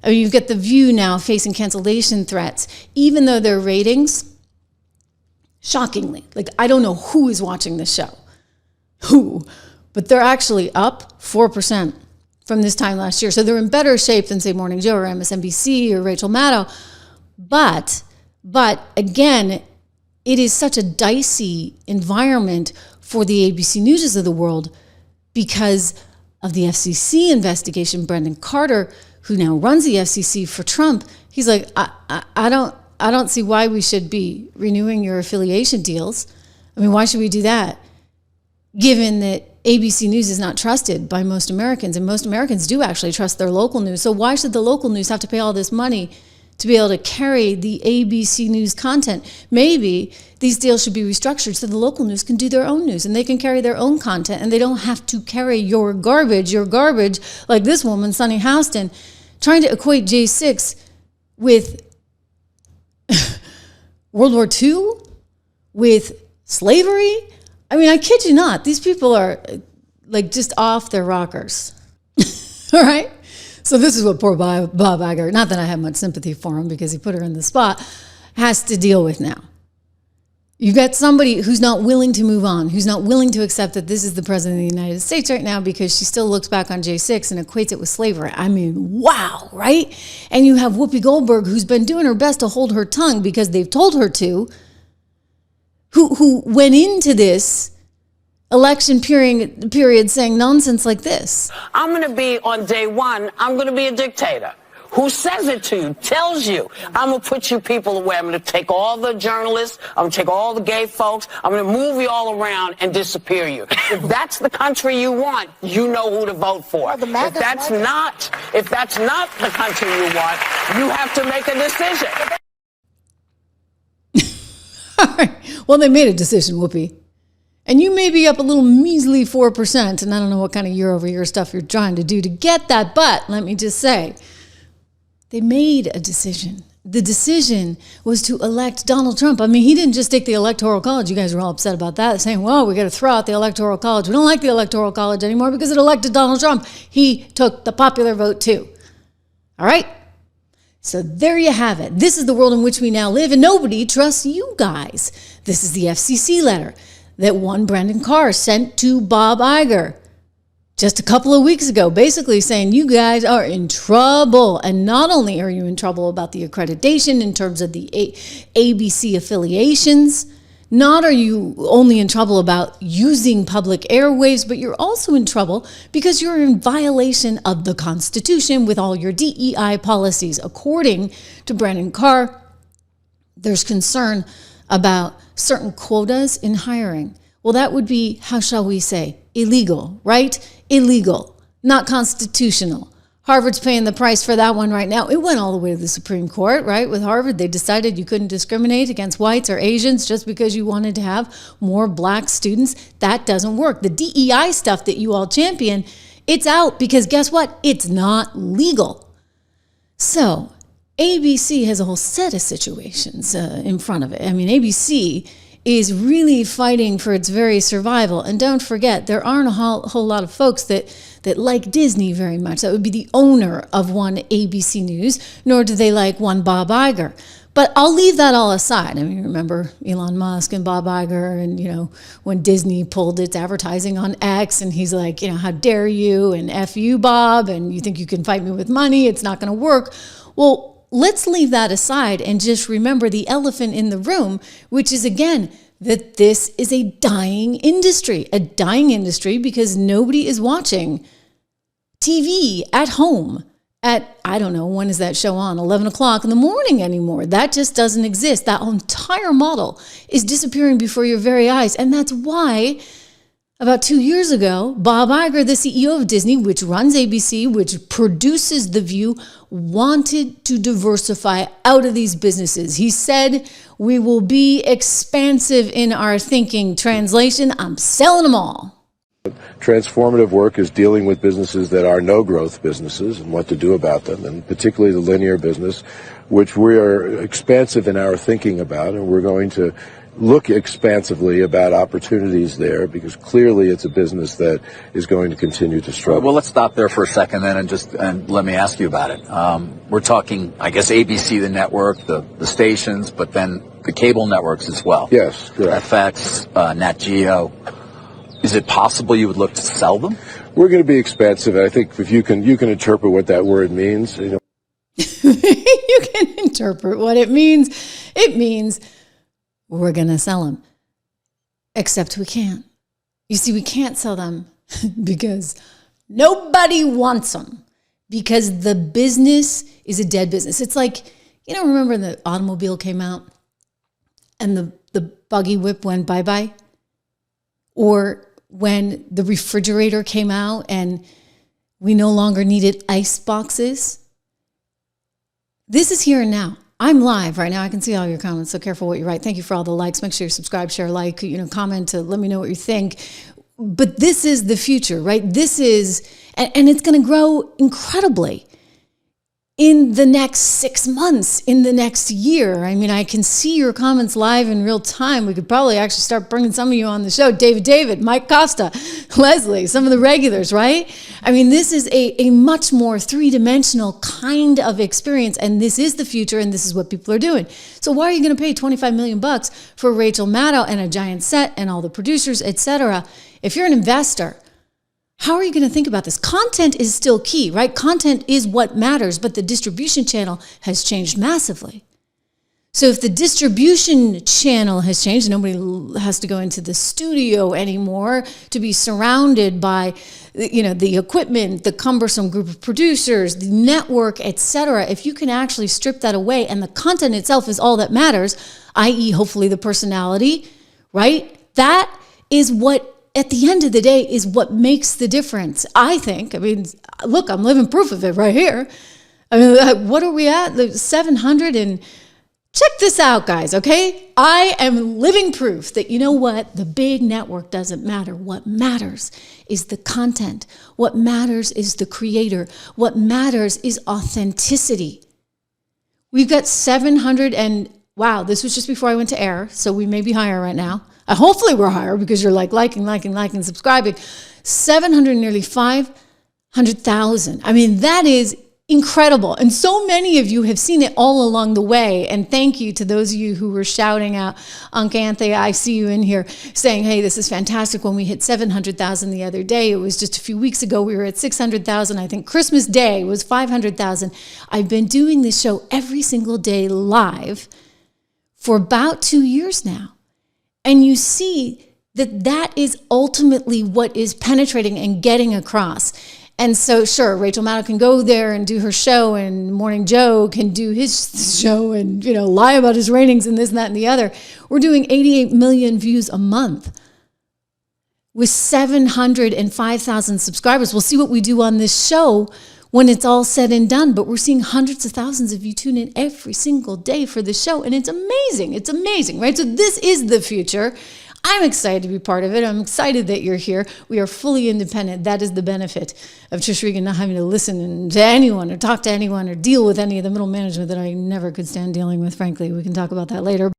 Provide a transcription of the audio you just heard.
I mean, you've got The View now facing cancellation threats, even though their ratings, shockingly, like I don't know who is watching this show, but they're actually up 4% from this time last year. So they're in better shape than, say, Morning Joe or MSNBC or Rachel Maddow. But again, it is such a dicey environment for the ABC Newses of the world because of the FCC investigation. Brendan Carter, who now runs the FCC for Trump, he's like, I don't see why we should be renewing your affiliation deals. I mean, why should we do that? Given that ABC News is not trusted by most Americans, and most Americans do actually trust their local news. So why should the local news have to pay all this money to be able to carry the ABC News content? Maybe these deals should be restructured so the local news can do their own news and they can carry their own content and they don't have to carry your garbage like this woman, Sunny Houston, trying to equate J6 with World War II, with slavery. I mean, I kid you not. These people are like just off their rockers. All right? So this is what poor Bob Iger, not that I have much sympathy for him because he put her in the spot, has to deal with now. You've got somebody who's not willing to move on, who's not willing to accept that this is the president of the United States right now because she still looks back on J6 and equates it with slavery. I mean, wow, right? And you have Whoopi Goldberg, who's been doing her best to hold her tongue because they've told her to, who went into this election period saying nonsense like this. I'm going to be, on day one, I'm going to be a dictator. Who says it to you, tells you, I'm going to put you people away. I'm going to take all the journalists, I'm going to take all the gay folks, I'm going to move you all around and disappear you. If that's the country you want, you know who to vote for. If that's not the country you want, you have to make a decision. All right. Well, they made a decision, Whoopi. And you may be up a little measly 4%, and I don't know what kind of year-over-year stuff you're trying to do to get that, but let me just say, they made a decision. The decision was to elect Donald Trump. I mean, he didn't just take the Electoral College. You guys were all upset about that, saying, well, we got to throw out the Electoral College. We don't like the Electoral College anymore because it elected Donald Trump. He took the popular vote too. All right? So there you have it. This is the world in which we now live, and nobody trusts you guys. This is the FCC letter that one Brendan Carr sent to Bob Iger just a couple of weeks ago, basically saying you guys are in trouble. And not only are you in trouble about the accreditation in terms of the ABC affiliations, not are you only in trouble about using public airwaves, but you're also in trouble because you're in violation of the Constitution with all your DEI policies. According to Brendan Carr, there's concern about certain quotas in hiring. Well, that would be, how shall we say, illegal, right? Illegal, not constitutional. Harvard's paying the price for that one right now. It went all the way to the Supreme Court, right? With Harvard, they decided you couldn't discriminate against whites or Asians just because you wanted to have more black students. That doesn't work. The DEI stuff that you all champion, it's out because guess what? It's not legal. So ABC has a whole set of situations in front of it. I mean, ABC is really fighting for its very survival. And don't forget, there aren't a whole lot of folks that like Disney very much. That would be the owner of one ABC News, nor do they like one Bob Iger. But I'll leave that all aside. I mean, remember Elon Musk and Bob Iger and, you know, when Disney pulled its advertising on X and he's like, you know, how dare you and F you, Bob, and you think you can fight me with money, it's not going to work. Well, let's leave that aside and just remember the elephant in the room, which is, again, that this is a dying industry because nobody is watching TV at home at, I don't know, when is that show on? 11 o'clock in the morning anymore. That just doesn't exist. That entire model is disappearing before your very eyes. And that's why about 2 years ago, Bob Iger, the CEO of Disney, which runs ABC, which produces The View, wanted to diversify out of these businesses. He said, we will be expansive in our thinking. Translation, I'm selling them all. Transformative work is dealing with businesses that are no-growth businesses and what to do about them, and particularly the linear business, which we are expansive in our thinking about, and we're going to look expansively about opportunities there, because clearly it's a business that is going to continue to struggle. Well, let's stop there for a second then and let me ask you about it. We're talking, I guess, ABC, the network, the stations, but then the cable networks as well. Yes, correct. FX, Nat Geo. Is it possible you would look to sell them? We're going to be expansive. I think if you can interpret what that word means. You can interpret what it means. It means we're going to sell them. Except we can't. You see, we can't sell them because nobody wants them. Because the business is a dead business. It's like, remember when the automobile came out and the buggy whip went bye-bye? Or when the refrigerator came out and we no longer needed ice boxes? This is here and now. I'm live right now. I can see all your comments, so careful what you write. Thank you for all the likes. Make sure you subscribe, share, like, comment to let me know what you think. But this is the future, right? This is, and it's going to grow incredibly in the next 6 months, in the next year. I mean, I can see your comments live in real time. We could probably actually start bringing some of you on the show. David, Mike Costa, Leslie, some of the regulars, right? I mean, this is a much more three-dimensional kind of experience, and this is the future, and this is what people are doing. So why are you going to pay $25 million for Rachel Maddow and a giant set and all the producers, etc.? If you're an investor, how are you going to think about this? Content is still key, right? Content is what matters, but the distribution channel has changed massively. So if the distribution channel has changed, nobody has to go into the studio anymore to be surrounded by, the equipment, the cumbersome group of producers, the network, etc. If you can actually strip that away and the content itself is all that matters, i.e. hopefully the personality, right? That is what, at the end of the day, is what makes the difference, I think. I mean, look, I'm living proof of it right here. I mean, what are we at? 700 and... Check this out, guys, okay? I am living proof that, the big network doesn't matter. What matters is the content. What matters is the creator. What matters is authenticity. We've got 700 and, wow, this was just before I went to air, so we may be higher right now. Hopefully we're higher because you're liking, subscribing. 700, nearly 500,000. I mean, that is incredible. And so many of you have seen it all along the way. And thank you to those of you who were shouting out, Unc Anthony, I see you in here saying, hey, this is fantastic. When we hit 700,000 the other day, it was just a few weeks ago, we were at 600,000. I think Christmas Day was 500,000. I've been doing this show every single day live for about 2 years now. And you see that is ultimately what is penetrating and getting across. And so, sure, Rachel Maddow can go there and do her show, and Morning Joe can do his show and, lie about his ratings and this and that and the other. We're doing 88 million views a month with 705,000 subscribers. We'll see what we do on this show when it's all said and done, but we're seeing hundreds of thousands of you tune in every single day for the show, and it's amazing. It's amazing, right? So this is the future. I'm excited to be part of it. I'm excited that you're here. We are fully independent. That is the benefit of Trish Regan not having to listen to anyone or talk to anyone or deal with any of the middle management that I never could stand dealing with, frankly. We can talk about that later.